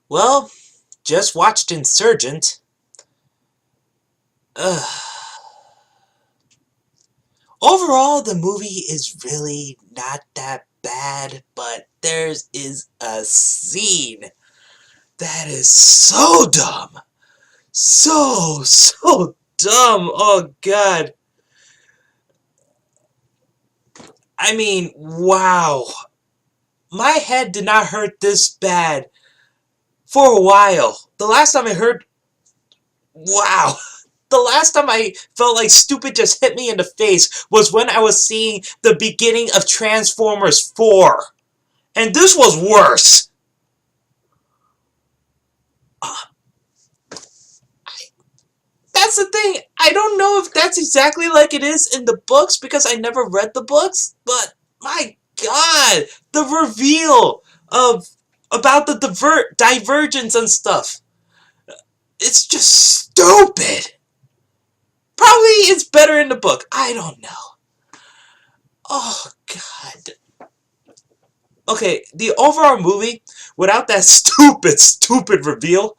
Well, just watched Insurgent. Ugh. Overall, the movie is really not that bad, but there is a scene that is so dumb. So dumb. Oh, God. I mean, wow. My head did not hurt this bad for a while. The last time I heard, wow. The last time I felt like stupid just hit me in the face was when I was seeing the beginning of Transformers 4. And this was worse. Uh, that's the thing. I don't know if that's exactly like it is in the books because I never read the books, but my God, the reveal of about the divergence and stuff. It's just stupid. Probably it's better in the book. I don't know. Oh, God. Okay, the overall movie, without that stupid reveal,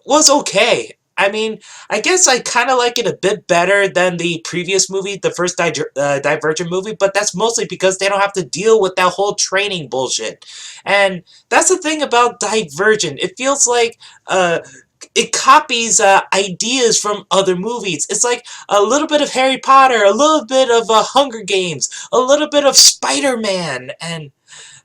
was okay. I mean, I guess I kind of like it a bit better than the previous movie, the first Divergent movie, but that's mostly because they don't have to deal with that whole training bullshit. And that's the thing about Divergent. It feels like it copies ideas from other movies. It's like a little bit of Harry Potter, a little bit of Hunger Games, a little bit of Spider-Man, and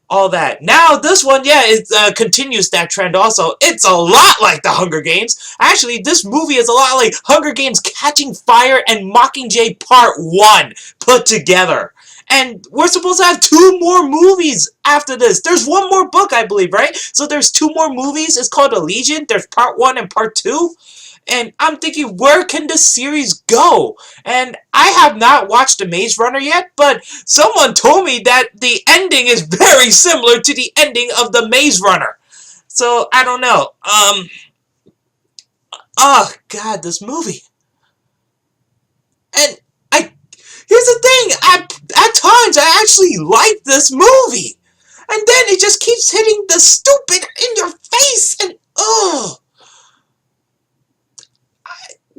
all that. Now this one, yeah, it continues that trend also. It's a lot like the Hunger Games. Actually, this movie is a lot like Hunger Games Catching Fire and Mockingjay Part 1 put together. And we're supposed to have two more movies after this. There's one more book, I believe, right? So there's two more movies. It's called Allegiant. There's Part 1 and Part 2. And I'm thinking, where can this series go? And I have not watched The Maze Runner yet, but someone told me that the ending is very similar to the ending of The Maze Runner. So, I don't know. Oh, God, this movie. And I, here's the thing, at times I actually like this movie. And then it just keeps hitting the stupid in your face, and oh,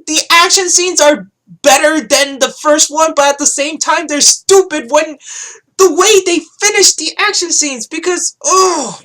the action scenes are better than the first one, but at the same time, they're stupid when the way they finish the action scenes because, oh,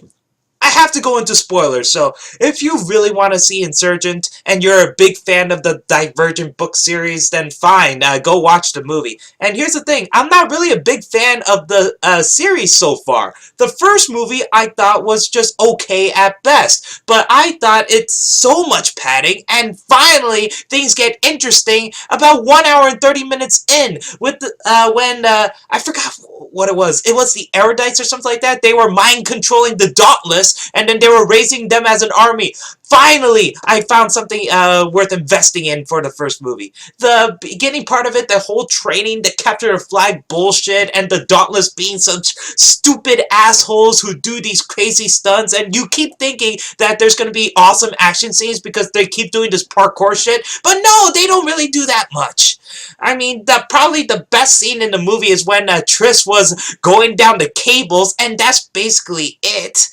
I have to go into spoilers, so if you really want to see Insurgent and you're a big fan of the Divergent book series, then fine, go watch the movie. And here's the thing, I'm not really a big fan of the series so far. The first movie I thought was just okay at best, but I thought it's so much padding, and finally things get interesting about 1 hour and 30 minutes in with the, when I forgot what it was. It was the Erudites or something like that. They were mind controlling the Dauntless, and then they were raising them as an army. Finally, I found something worth investing in for the first movie. The beginning part of it, the whole training, the capture the flag bullshit, and the Dauntless being such stupid assholes who do these crazy stunts, and you keep thinking that there's going to be awesome action scenes because they keep doing this parkour shit, but no, they don't really do that much. I mean, probably the best scene in the movie is when Triss was going down the cables, and that's basically it.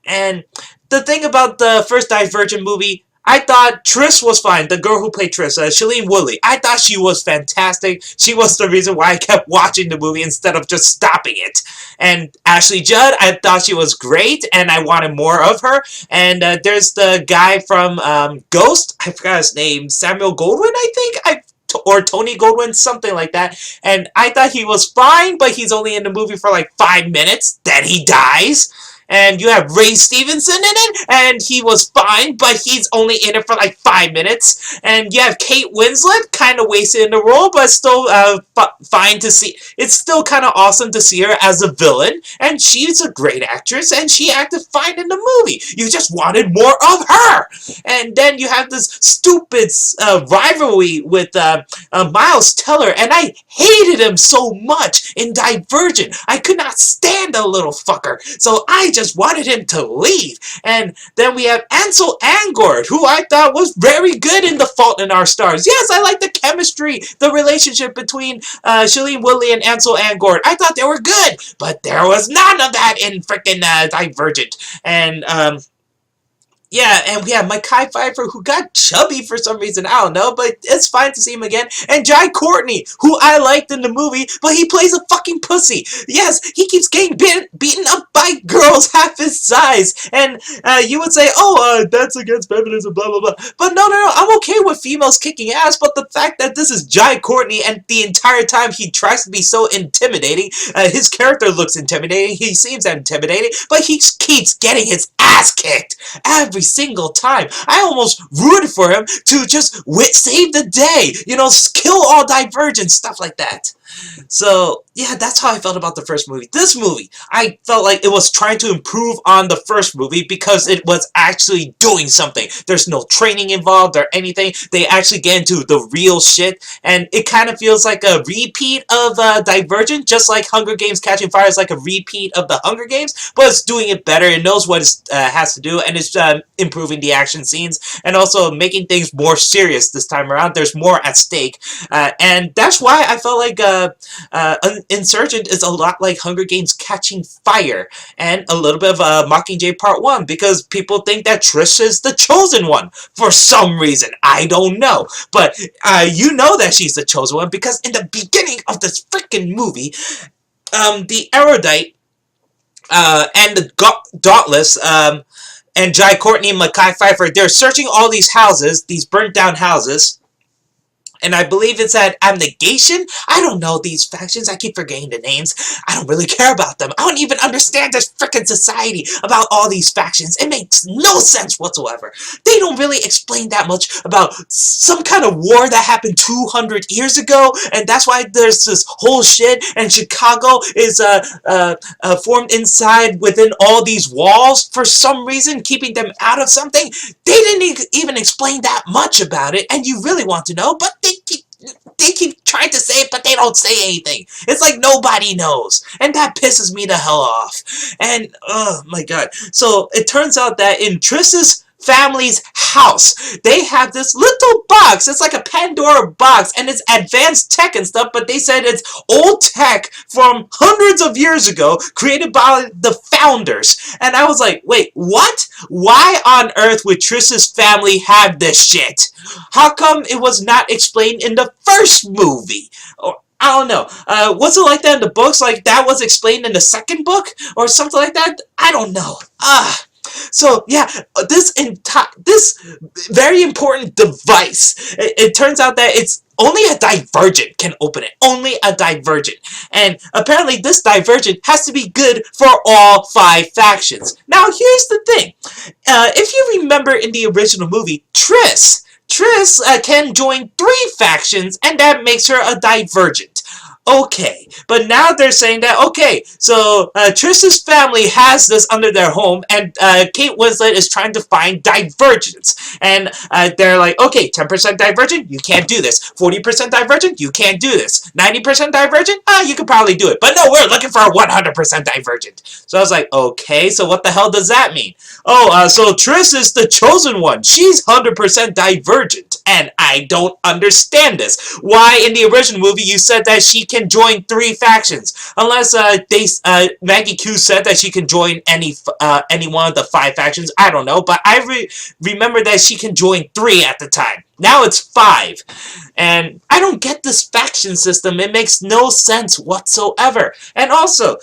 And the thing about the first Divergent movie, I thought Triss was fine. The girl who played Triss, Shailene Woodley. I thought she was fantastic. She was the reason why I kept watching the movie instead of just stopping it. And Ashley Judd, I thought she was great, and I wanted more of her. And there's the guy from Ghost. I forgot his name. Samuel Goldwyn, I think. Or Tony Goldwyn, something like that. And I thought he was fine, but he's only in the movie for like 5 minutes. Then he dies. And you have Ray Stevenson in it, and he was fine, but he's only in it for like 5 minutes. And you have Kate Winslet, kind of wasted in the role, but still fine to see. It's still kind of awesome to see her as a villain, and she's a great actress, and she acted fine in the movie. You just wanted more of her. And then you have this stupid rivalry with Miles Teller, and I hated him so much in Divergent. I could not stand the little fucker, so I just wanted him to leave. And then we have Ansel Elgort, who I thought was very good in The Fault in Our Stars. Yes, I like the chemistry, the relationship between Shailene Woodley and Ansel Elgort. I thought they were good, but there was none of that in freaking Divergent. And Yeah, and we have Mekhi Phifer, who got chubby for some reason. I don't know, but it's fine to see him again. And Jai Courtney, who I liked in the movie, but he plays a fucking pussy. Yes, he keeps getting beaten up by girls half his size. And you would say, oh, that's against feminism, blah, blah, blah. But no, I'm okay with females kicking ass, but the fact that this is Jai Courtney and the entire time he tries to be so intimidating, his character looks intimidating, he seems intimidating, but he keeps getting his ass kicked every single time. I almost rooted for him to just save the day, kill all Divergent, stuff like that. So, yeah, that's how I felt about the first movie. This movie, I felt like it was trying to improve on the first movie because it was actually doing something. There's no training involved or anything. They actually get into the real shit, and it kind of feels like a repeat of Divergent, just like Hunger Games Catching Fire is like a repeat of the Hunger Games, but it's doing it better. It knows what it has to do, and it's improving the action scenes, and also making things more serious this time around. There's more at stake, and that's why I felt like Insurgent is a lot like Hunger Games Catching Fire, and a little bit of Mockingjay Part 1, because people think that Trish is the chosen one for some reason. I don't know, but you know that she's the chosen one, because in the beginning of this freaking movie, the Erudite and the Dauntless, and Jai Courtney and Mekhi Phifer, they're searching all these houses, these burnt down houses, and I believe it's at Abnegation. I don't know these factions. I keep forgetting the names. I don't really care about them. I don't even understand this frickin' society about all these factions. It makes no sense whatsoever. They don't really explain that much about some kind of war that happened 200 years ago, and that's why there's this whole shit, and Chicago is formed inside within all these walls for some reason, keeping them out of something. They didn't even explain that much about it, and you really want to know, but they keep trying to say it, but they don't say anything. It's like nobody knows, and that pisses me the hell off. And oh my god, so it turns out that in Triss's family's house, they have this little box. It's like a Pandora box, and it's advanced tech and stuff, but they said it's old tech from hundreds of years ago, created by the founders. And I was like, wait, what? Why on earth would Triss's family have this shit? How come it was not explained in the first movie? Or I don't know. Was it like that in the books? Like that was explained in the second book? Or something like that? I don't know. So yeah, this very important device, it turns out that it's only a Divergent can open it. Only a Divergent. And apparently this Divergent has to be good for all 5 factions. Now here's the thing. If you remember in the original movie, Triss can join 3 factions, and that makes her a Divergent. Okay, but now they're saying that, okay, so Triss's family has this under their home, and Kate Winslet is trying to find Divergents. And they're like, okay, 10% Divergent, you can't do this. 40% Divergent, you can't do this. 90% Divergent, you could probably do it. But no, we're looking for a 100% Divergent. So I was like, okay, so what the hell does that mean? Oh, so Triss is the chosen one. She's 100% Divergent. And I don't understand this. Why in the original movie you said that she can join 3 factions? Unless Maggie Q said that she can join any one of the 5 factions. I don't know, but I remember that she can join 3 at the time. Now it's 5. And I don't get this faction system. It makes no sense whatsoever. And also,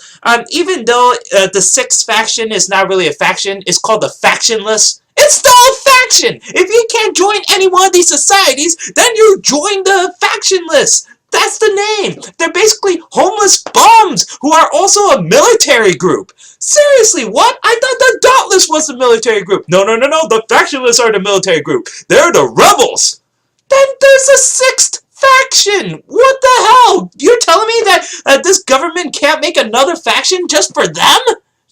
even though the 6th faction is not really a faction, it's called the Factionless. It's still a faction! If you can't join any one of these societies, then you join the Factionless. That's the name. They're basically homeless bums who are also a military group. Seriously, what? I thought the Dauntless was the military group. No, the Factionless are the military group. They're the rebels. Then there's a 6th faction. What the hell? You're telling me that this government can't make another faction just for them?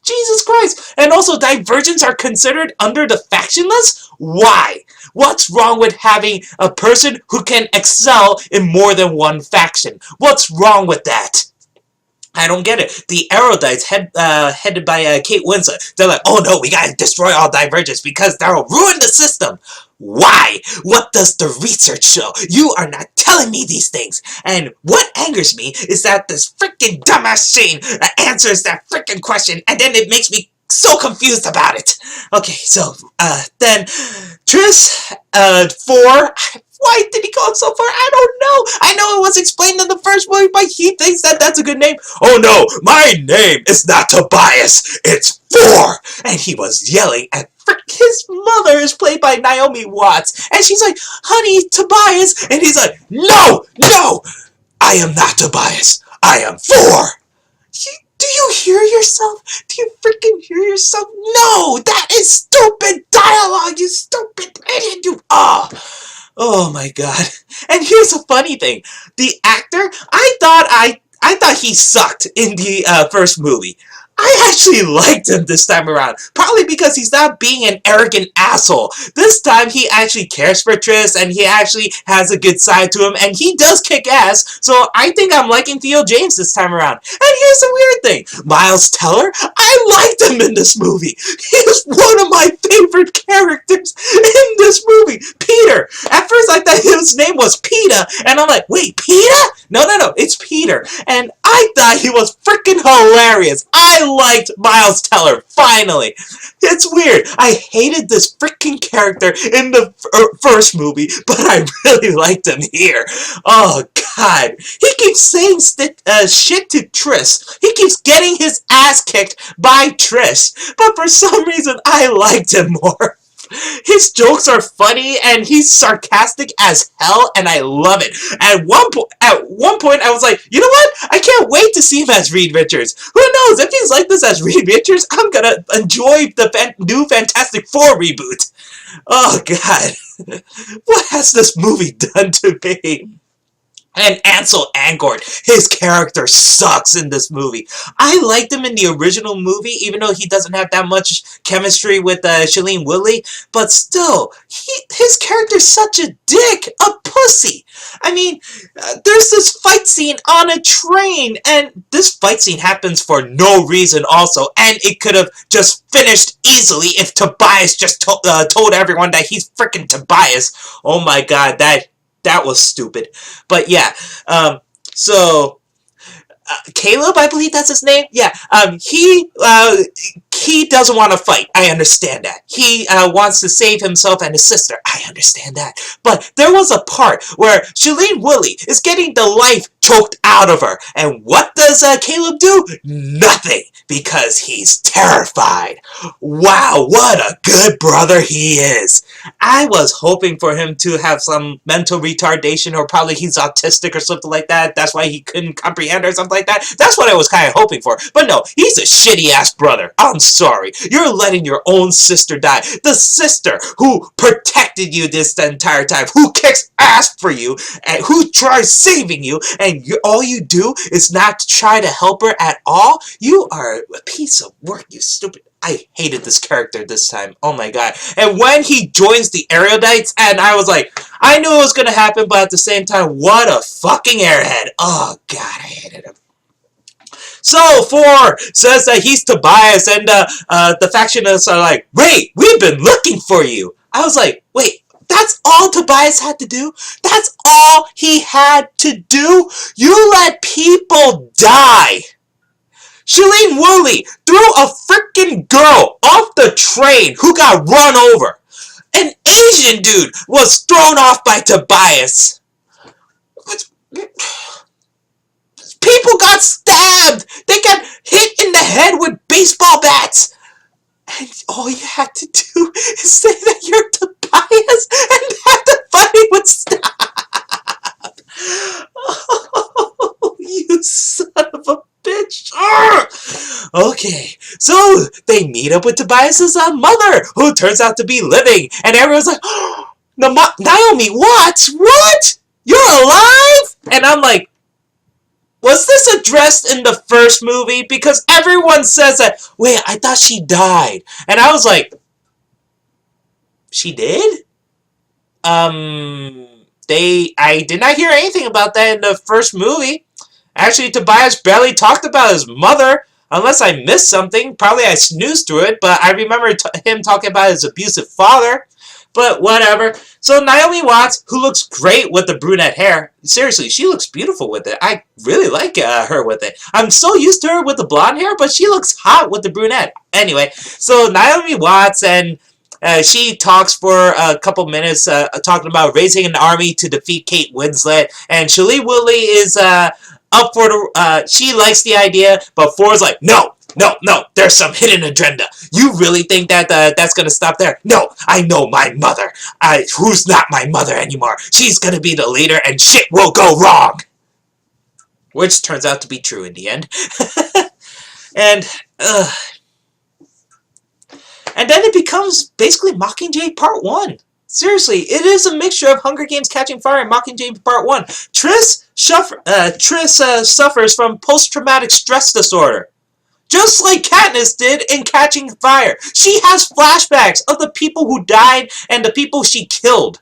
Jesus Christ. And also, Divergents are considered under the Factionless? Why? What's wrong with having a person who can excel in more than one faction? What's wrong with that? I don't get it. The Erudites, headed by Kate Winslet, they're like, oh no, we gotta destroy all Divergents because that'll ruin the system. Why? What does the research show? You are not telling me these things. And what angers me is that this freaking dumbass Shane answers that freaking question, and then it makes me so confused about it. Okay, so then Triss 4. Why did he call himself 4? I don't know. I know it was explained in the first movie, but he thinks that that's a good name. Oh no, my name is not Tobias. It's 4. And he was yelling at his mother is played by Naomi Watts, and she's like, "Honey, Tobias," and he's like, "No, no, I am not Tobias. I am 4." Do you hear yourself? Do you freaking hear yourself? No! That is stupid dialogue, you stupid idiot, you... Oh my god. And here's a funny thing. The actor, I thought he sucked in the first movie. I actually liked him this time around. Probably because he's not being an arrogant asshole. This time he actually cares for Triss and he actually has a good side to him and he does kick ass. So I think I'm liking Theo James this time around. And here's the weird thing. Miles Teller, I liked him in this movie. He's one of my favorite characters in this movie. Peter. At first I thought his name was Peter. And I'm like, wait, Peter? No, it's Peter. And I thought he was freaking hilarious. I liked Miles Teller, finally. It's weird. I hated this freaking character in the first movie, but I really liked him here. Oh, God. He keeps saying shit to Triss. He keeps getting his ass kicked by Triss, but for some reason, I liked him more. His jokes are funny and he's sarcastic as hell and I love it. At one point I was like, you know what? I can't wait to see him as Reed Richards. Who knows? If he's like this as Reed Richards, I'm gonna enjoy the new Fantastic Four reboot. Oh god. What has this movie done to me? And Ansel Elgort, his character sucks in this movie. I liked him in the original movie, even though he doesn't have that much chemistry with Shailene Woodley. But still, his character's such a dick, a pussy. I mean, there's this fight scene on a train, and this fight scene happens for no reason also, and it could have just finished easily if Tobias just told everyone that he's freaking Tobias. Oh my god, that was stupid. But yeah, so Caleb, I believe that's his name. Yeah, he doesn't want to fight. I understand that. He wants to save himself and his sister. I understand that. But there was a part where Shailene Woodley is getting the life choked out of her. And what does Caleb do? Nothing. Because he's terrified. Wow, what a good brother he is. I was hoping for him to have some mental retardation or probably he's autistic or something like that. That's why he couldn't comprehend or something like that. That's what I was kind of hoping for. But no, he's a shitty ass brother. I'm sorry. You're letting your own sister die. The sister who protected you this entire time, who kicks ass for you, and who tries saving you, and all you do is not try to help her at all. You are a piece of work, you stupid. I hated this character this time. Oh my god. And when he joins the Erudite, and I was like, I knew it was going to happen, but at the same time, what a fucking airhead. Oh god, I hated him. So, 4 says that he's Tobias, and the factionists are like, wait, we've been looking for you. I was like, wait, that's all Tobias had to do? That's all he had to do? You let people die. Shailene Woodley threw a freaking girl off the train who got run over. An Asian dude was thrown off by Tobias. People got stabbed. They got hit in the head with baseball bats. And all you had to do is say that you're Tobias and that the fighting would stop. Oh, you son of a bitch. Okay, so they meet up with Tobias's mother, who turns out to be living, and everyone's like, oh, Naomi, what? You're alive? And I'm like, was this addressed in the first movie? Because everyone says that, wait, I thought she died. And I was like, she did? I did not hear anything about that in the first movie. Actually, Tobias barely talked about his mother. Unless I missed something, probably I snoozed through it, but I remember him talking about his abusive father. But whatever. So Naomi Watts, who looks great with the brunette hair, seriously, she looks beautiful with it. I really like her with it. I'm so used to her with the blonde hair, but she looks hot with the brunette. Anyway, so Naomi Watts and she talks for a couple minutes, talking about raising an army to defeat Kate Winslet, and Shailene Woodley is up for the. She likes the idea, but Ford's like, no, no, no. There's some hidden agenda. You really think that that's gonna stop there? No, I know my mother. Who's not my mother anymore? She's gonna be the leader, and shit will go wrong. Which turns out to be true in the end. and. And then it becomes basically Mockingjay Part 1. Seriously, it is a mixture of Hunger Games Catching Fire and Mockingjay Part 1. Triss suffers from post-traumatic stress disorder. Just like Katniss did in Catching Fire. She has flashbacks of the people who died and the people she killed.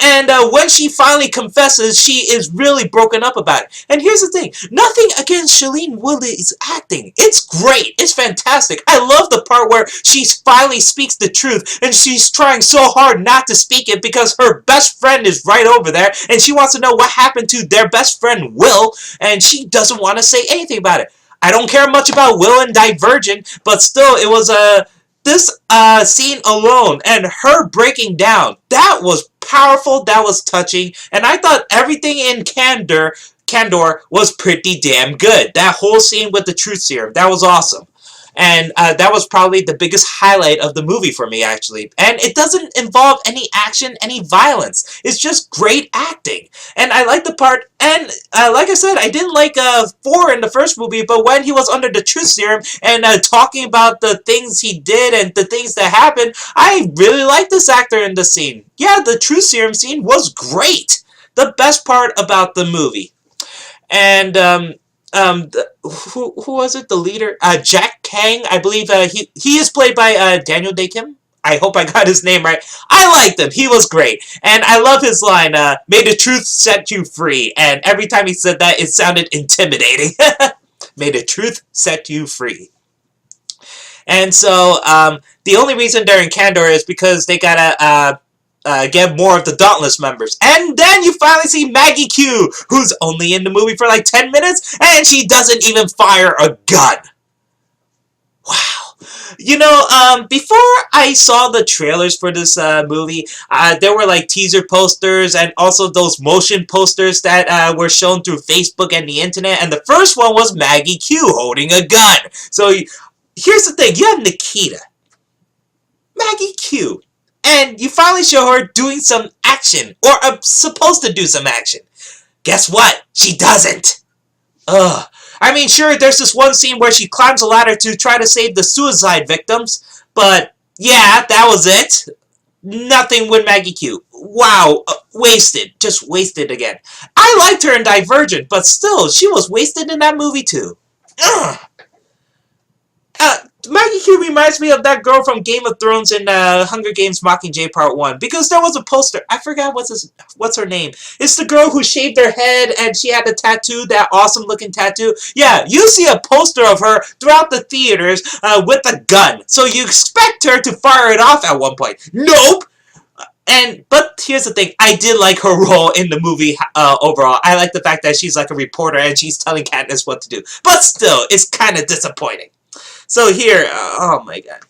And when she finally confesses, she is really broken up about it. And here's the thing. Nothing against Shailene Woodley's acting. It's great. It's fantastic. I love the part where she finally speaks the truth. And she's trying so hard not to speak it because her best friend is right over there. And she wants to know what happened to their best friend, Will. And she doesn't want to say anything about it. I don't care much about Will and Divergent. But still, it was this scene alone and her breaking down. That was powerful, that was touching, and I thought everything in Candor was pretty damn good. That whole scene with the truth serum, that was awesome. And that was probably the biggest highlight of the movie for me, actually. And it doesn't involve any action, any violence. It's just great acting. And I like the part, and like I said, I didn't like 4 in the first movie, but when he was under the truth serum and talking about the things he did and the things that happened, I really liked this actor in the scene. Yeah, the truth serum scene was great. The best part about the movie. And, who was it? The leader? Jack Kang, I believe he is played by Daniel Day-Kim. I hope I got his name right. I liked him. He was great. And I love his line, may the truth set you free. And every time he said that, it sounded intimidating. May the truth set you free. And so, the only reason they're in Candor is because they gotta, get more of the Dauntless members. And then you finally see Maggie Q, who's only in the movie for like 10 minutes, and she doesn't even fire a gun. Wow. You know, before I saw the trailers for this movie, there were like teaser posters and also those motion posters that were shown through Facebook and the internet, and the first one was Maggie Q holding a gun. So here's the thing, you have Nikita, Maggie Q, and you finally show her doing some action, or supposed to do some action. Guess what? She doesn't. Ugh. I mean, sure, there's this one scene where she climbs a ladder to try to save the suicide victims, but yeah, that was it. Nothing with Maggie Q. Wow, wasted. Just wasted again. I liked her in Divergent, but still, she was wasted in that movie too. Ugh. Maggie Q reminds me of that girl from Game of Thrones in Hunger Games Mockingjay Part 1. Because there was a poster. I forgot what's her name. It's the girl who shaved her head and she had a tattoo, that awesome looking tattoo. Yeah, you see a poster of her throughout the theaters with a gun. So you expect her to fire it off at one point. Nope! But here's the thing, I did like her role in the movie overall. I like the fact that she's like a reporter and she's telling Katniss what to do. But still, it's kind of disappointing. So here, oh my god.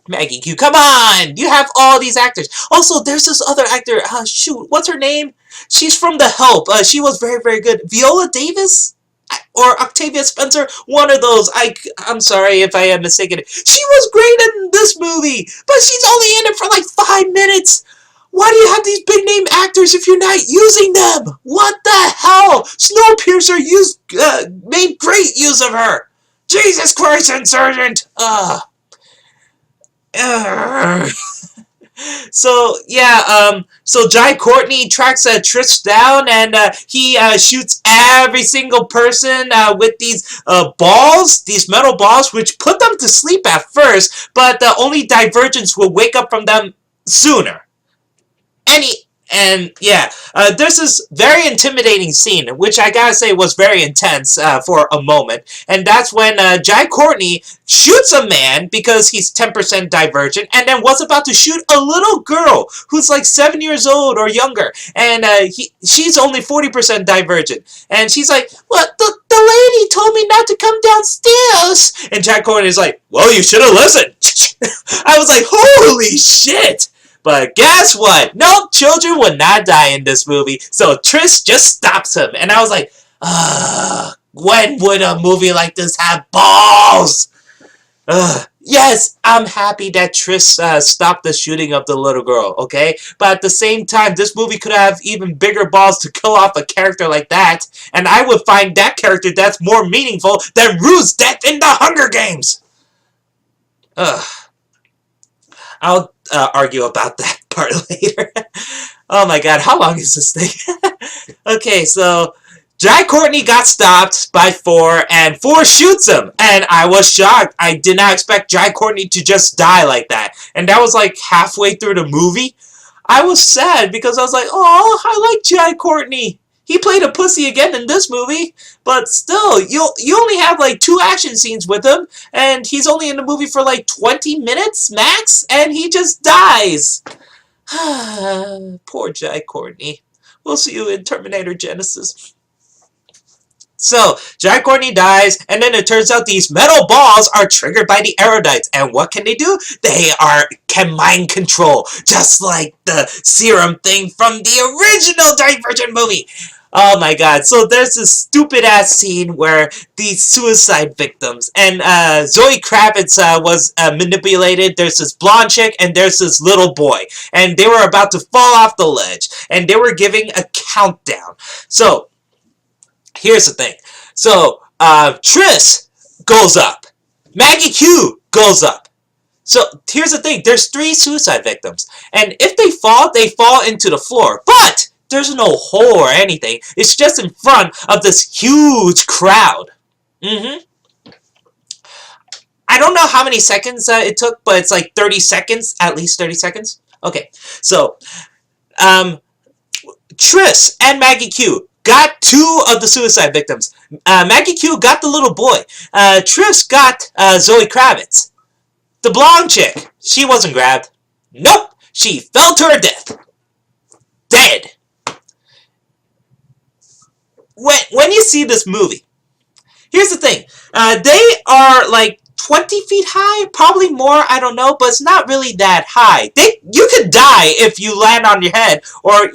Maggie Q, come on! You have all these actors. Also, there's this other actor, shoot, what's her name? She's from The Help. She was very, very good. Viola Davis? Or Octavia Spencer? One of those. I'm sorry if I am mistaken. She was great in this movie, but she's only in it for like 5 minutes. Why do you have these big name actors if you're not using them? What the hell? Snowpiercer made great use of her. Jesus Christ, Insurgent! So, yeah, so Jai Courtney tracks Trish down, and he shoots every single person with these balls, these metal balls, which put them to sleep at first, but only Divergents will wake up from them sooner. And yeah, there's this very intimidating scene, which I gotta say was very intense for a moment. And that's when Jai Courtney shoots a man because he's 10% divergent, and then was about to shoot a little girl who's like 7 years old or younger. And she's only 40% divergent. And she's like, "What? The lady told me not to come downstairs." And Jai Courtney's like, "Well, you should have listened." I was like, holy shit! But guess what? Nope, children would not die in this movie. So Trish just stops him. And I was like, when would a movie like this have balls? Yes, I'm happy that Trish stopped the shooting of the little girl, okay? But at the same time, this movie could have even bigger balls to kill off a character like that. And I would find that character that's more meaningful than Rue's death in the Hunger Games. I'll argue about that part later. Oh my god, how long is this thing? Okay, so Jai Courtney got stopped by Four, and Four shoots him. And I was shocked. I did not expect Jai Courtney to just die like that. And that was like halfway through the movie. I was sad because I was like, oh, I like Jai Courtney. He played a pussy again in this movie, but still, you only have like 2 action scenes with him, and he's only in the movie for like 20 minutes max, and he just dies. Poor Jai Courtney. We'll see you in Terminator Genesis. So, Jai Courtney dies, and then it turns out these metal balls are triggered by the Erodites. And what can they do? They can mind control, just like the serum thing from the original Divergent movie. Oh my god, so there's this stupid-ass scene where these suicide victims, and Zoe Kravitz was manipulated, there's this blonde chick, and there's this little boy, and they were about to fall off the ledge, and they were giving a countdown. So, here's the thing. So, Triss goes up. Maggie Q goes up. So, here's the thing. There's 3 suicide victims, and if they fall into the floor, but there's no hole or anything. It's just in front of this huge crowd. I don't know how many seconds it took, but it's like 30 seconds. At least 30 seconds. Okay. So, Triss and Maggie Q got 2 of the suicide victims. Maggie Q got the little boy. Triss got Zoe Kravitz. The blonde chick, she wasn't grabbed. Nope. She fell to her death. Dead. When you see this movie, here's the thing. They are like 20 feet high, probably more, I don't know, but it's not really that high. You could die if you land on your head, or,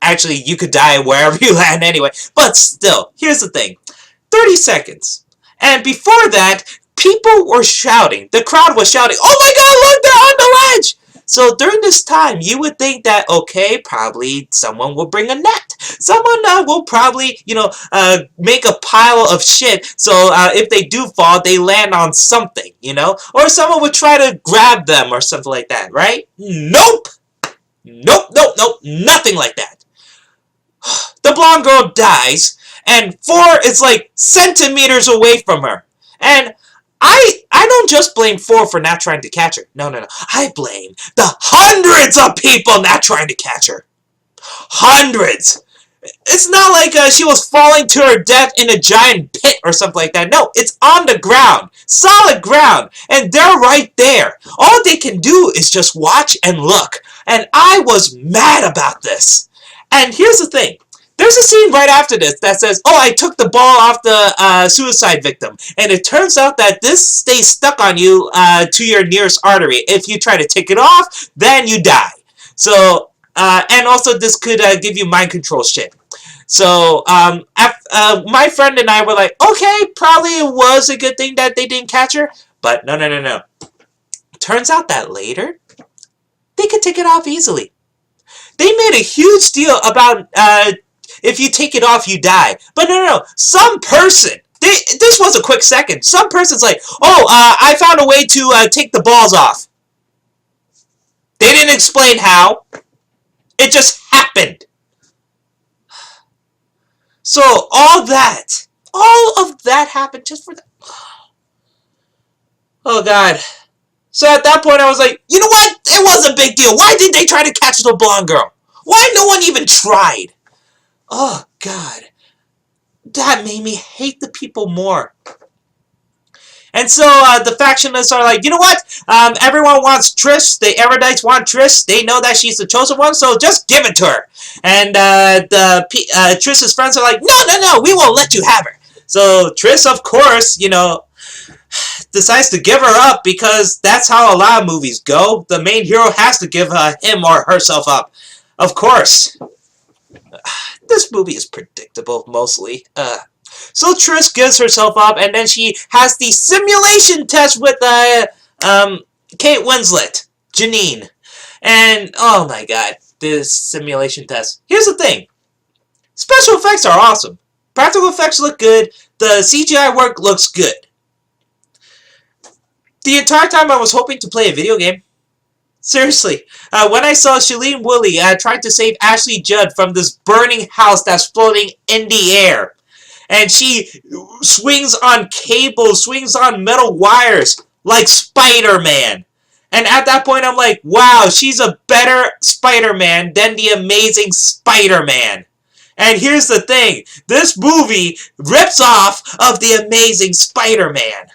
actually, you could die wherever you land anyway. But still, here's the thing. 30 seconds. And before that, people were shouting. The crowd was shouting, "Oh my god, look, they're on the ledge!" So during this time, you would think that, okay, probably someone will bring a net. Someone will probably, make a pile of shit, so if they do fall, they land on something, Or someone would try to grab them or something like that, right? Nope! Nope, nope, nope, nothing like that. The blonde girl dies, and Four is like centimeters away from her. And I don't just blame Four for not trying to catch her. No. I blame the hundreds of people not trying to catch her. Hundreds. It's not like she was falling to her death in a giant pit or something like that. No, it's on the ground. Solid ground. And they're right there. All they can do is just watch and look. And I was mad about this. And here's the thing. There's a scene right after this that says, "Oh, I took the ball off the suicide victim." And it turns out that this stays stuck on you to your nearest artery. If you try to take it off, then you die. So, and also this could give you mind control shit. So, my friend and I were like, okay, probably it was a good thing that they didn't catch her. But no. Turns out that later, they could take it off easily. They made a huge deal about if you take it off, you die. But no. Some person, this was a quick second. Some person's like, "Oh, I found a way to take the balls off." They didn't explain how. It just happened. So all of that happened just for that. Oh god. So at that point I was like, you know what? It was a big deal. Why did they try to catch the blonde girl? Why no one even tried? Oh, God. That made me hate the people more. And so the factionists are like, you know what? Everyone wants Trish. The Erudites want Trish. They know that she's the chosen one, so just give it to her. And Trish's friends are like, no, no, no, we won't let you have her. So Trish, of course, decides to give her up because that's how a lot of movies go. The main hero has to give him or herself up. Of course. This movie is predictable, mostly. So Trish gives herself up, and then she has the simulation test with Kate Winslet, Janine. And, oh my god, this simulation test. Here's the thing. Special effects are awesome. Practical effects look good. The CGI work looks good. The entire time I was hoping to play a video game. Seriously, when I saw Shailene Woodley trying to save Ashley Judd from this burning house that's floating in the air, and she swings on cables, swings on metal wires like Spider-Man. And at that point, I'm like, wow, she's a better Spider-Man than the Amazing Spider-Man. And here's the thing, this movie rips off of the Amazing Spider-Man.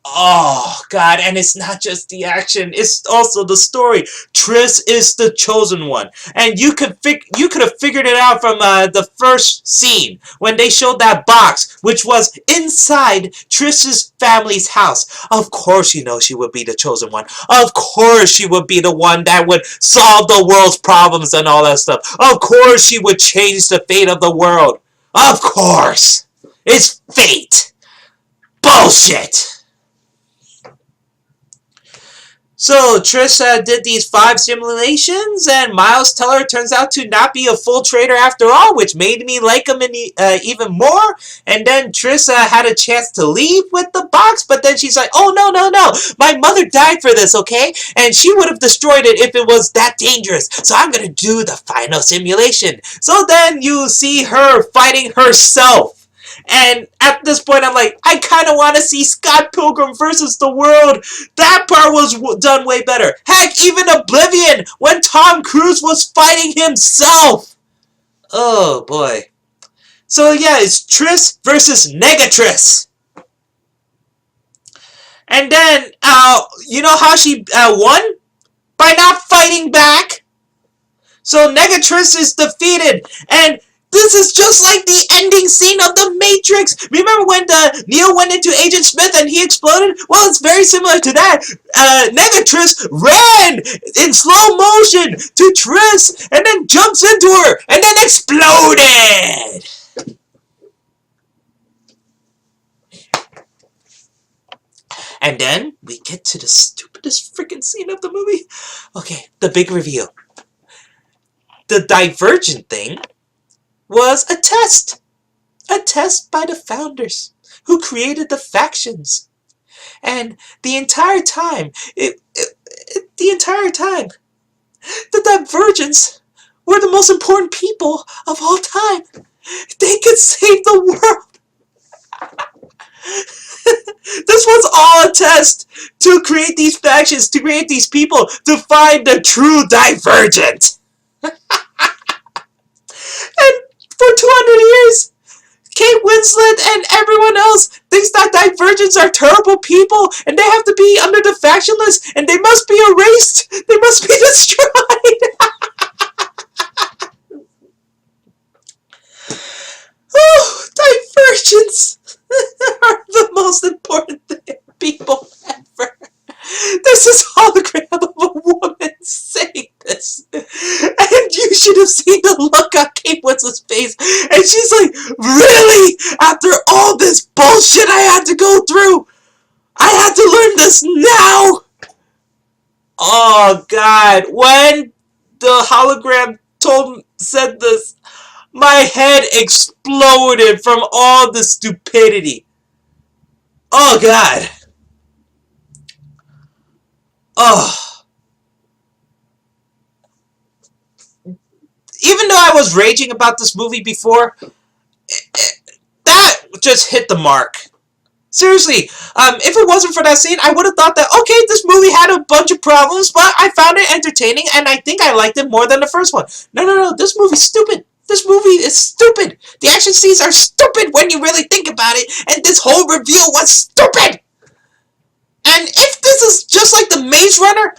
Oh, God, and it's not just the action, it's also the story. Trish is the chosen one. And you could have figured it out from the first scene, when they showed that box, which was inside Trish's family's house. Of course you know she would be the chosen one. Of course she would be the one that would solve the world's problems and all that stuff. Of course she would change the fate of the world. Of course. It's fate. Bullshit. So Trish did these 5 simulations, and Miles Teller turns out to not be a full traitor after all, which made me like him even more. And then Trish had a chance to leave with the box, but then she's like, oh, no, no, no, my mother died for this, okay? And she would have destroyed it if it was that dangerous, so I'm going to do the final simulation. So then you see her fighting herself. And at this point, I'm like, I kind of want to see Scott Pilgrim versus the World. That part was done way better. Heck, even Oblivion, when Tom Cruise was fighting himself. Oh, boy. So, yeah, it's Trish versus Negatrice. And then, you know how she won? By not fighting back. So, Negatrice is defeated, and this is just like the ending scene of The Matrix. Remember when Neo went into Agent Smith and he exploded? Well, it's very similar to that. Negatrice ran in slow motion to Trish and then jumps into her and then exploded. And then we get to the stupidest freaking scene of the movie. Okay, the big reveal. The Divergent thing was a test by the founders who created the factions. And the entire time, the Divergents were the most important people of all time. They could save the world. This was all a test to create these factions, to create these people, to find the true Divergent. And for 200 years, Kate Winslet and everyone else thinks that Divergents are terrible people and they have to be under the faction list and they must be erased. They must be destroyed. Oh, Divergents are the most important people ever. This is hologram of a woman saying this. And you should have seen the look on Kate Winslet's face. And she's like, really? After all this bullshit I had to go through, I had to learn this now? Oh, God. When the hologram said this, my head exploded from all the stupidity. Oh, God. Oh. Even though I was raging about this movie before, that just hit the mark. Seriously, if it wasn't for that scene, I would have thought that, okay, this movie had a bunch of problems, but I found it entertaining, and I think I liked it more than the first one. No, this movie's stupid. This movie is stupid. The action scenes are stupid when you really think about it, and this whole reveal was stupid! And if this is just like the Maze Runner,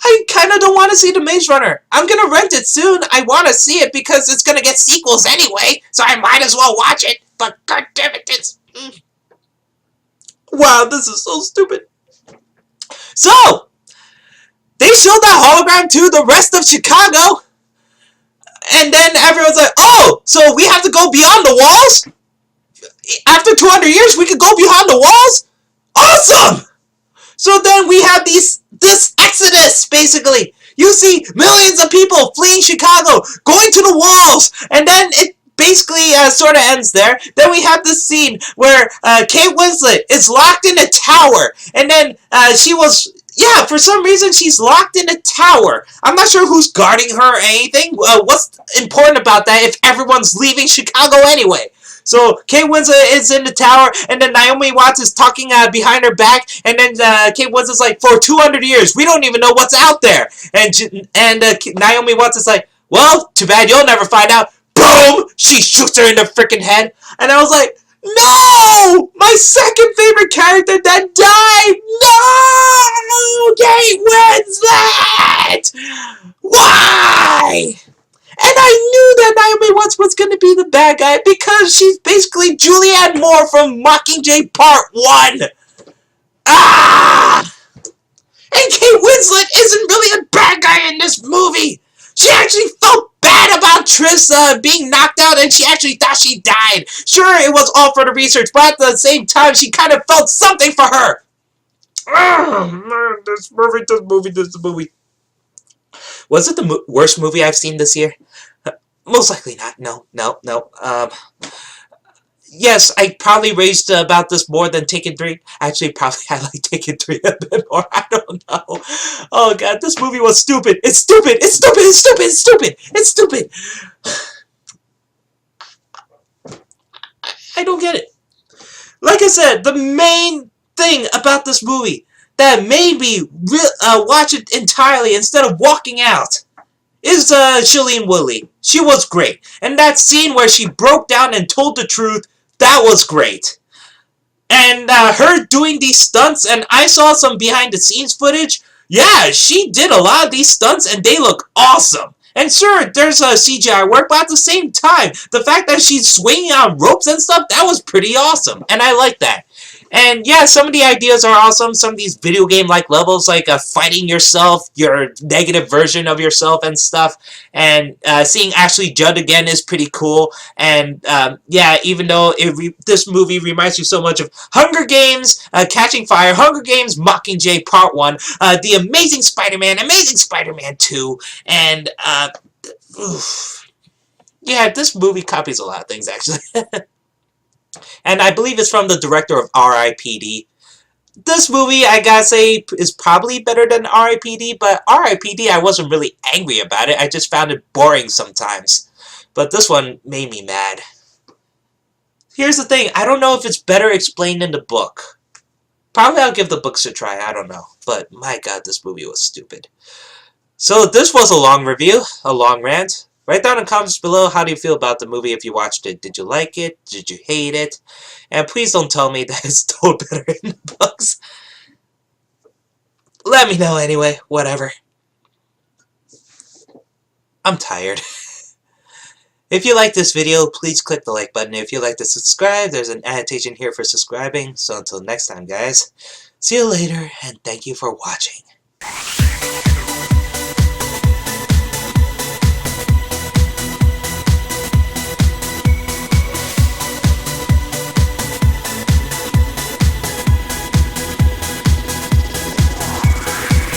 I kind of don't want to see the Maze Runner. I'm going to rent it soon. I want to see it because it's going to get sequels anyway, so I might as well watch it. But god damn it, it's... Wow, this is so stupid. So, they showed that hologram to the rest of Chicago, and then everyone's like, oh, so we have to go beyond the walls? After 200 years, we could go beyond the walls? Awesome! So then we have this exodus, basically. You see millions of people fleeing Chicago, going to the walls, and then it basically sort of ends there. Then we have this scene where Kate Winslet is locked in a tower, and then she was... Yeah, for some reason she's locked in a tower. I'm not sure who's guarding her or anything. What's important about that if everyone's leaving Chicago anyway? So Kate Winslet is in the tower, and then Naomi Watts is talking behind her back, and then Kate Winslet's like, for 200 years, we don't even know what's out there. And Naomi Watts is like, well, too bad you'll never find out. Boom! She shoots her in the freaking head. And I was like, no! My second favorite character that died! No! Kate Winslet! Why? And I knew that Naomi Watts was going to be the bad guy because she's basically Julianne Moore from Mockingjay Part 1. Ah! And Kate Winslet isn't really a bad guy in this movie. She actually felt bad about Triss being knocked out, and she actually thought she died. Sure, it was all for the research, but at the same time, she kind of felt something for her. Oh, man, this movie. Was it the worst movie I've seen this year? Most likely not. No. Yes, I probably raged about this more than Taken 3. Actually, probably I like Taken 3 a bit more. I don't know. Oh, God, this movie was stupid. It's stupid. It's stupid. It's stupid. It's stupid. It's stupid. I don't get it. Like I said, the main thing about this movie that made me watch it entirely instead of walking out is Shailene Woodley. She was great. And that scene where she broke down and told the truth, that was great. And her doing these stunts, and I saw some behind-the-scenes footage. Yeah, she did a lot of these stunts, and they look awesome. And sure, there's CGI work, but at the same time, the fact that she's swinging on ropes and stuff, that was pretty awesome. And I like that. And yeah, some of the ideas are awesome. Some of these video game-like levels, like fighting yourself, your negative version of yourself and stuff. And seeing Ashley Judd again is pretty cool. And yeah, even though this movie reminds you so much of Hunger Games, Catching Fire, Hunger Games, Mockingjay Part 1, The Amazing Spider-Man, Amazing Spider-Man 2, and yeah, this movie copies a lot of things, actually. And I believe it's from the director of R.I.P.D. This movie, I gotta say, is probably better than R.I.P.D., but R.I.P.D. I wasn't really angry about it. I just found it boring sometimes. But this one made me mad. Here's the thing. I don't know if it's better explained in the book. Probably I'll give the books a try. I don't know. But my god, this movie was stupid. So this was a long review, a long rant. Write down in the comments below how do you feel about the movie if you watched it. Did you like it? Did you hate it? And please don't tell me that it's still better in the books. Let me know anyway. Whatever. I'm tired. If you like this video, please click the like button. If you'd like to subscribe, there's an annotation here for subscribing. So until next time, guys. See you later, and thank you for watching.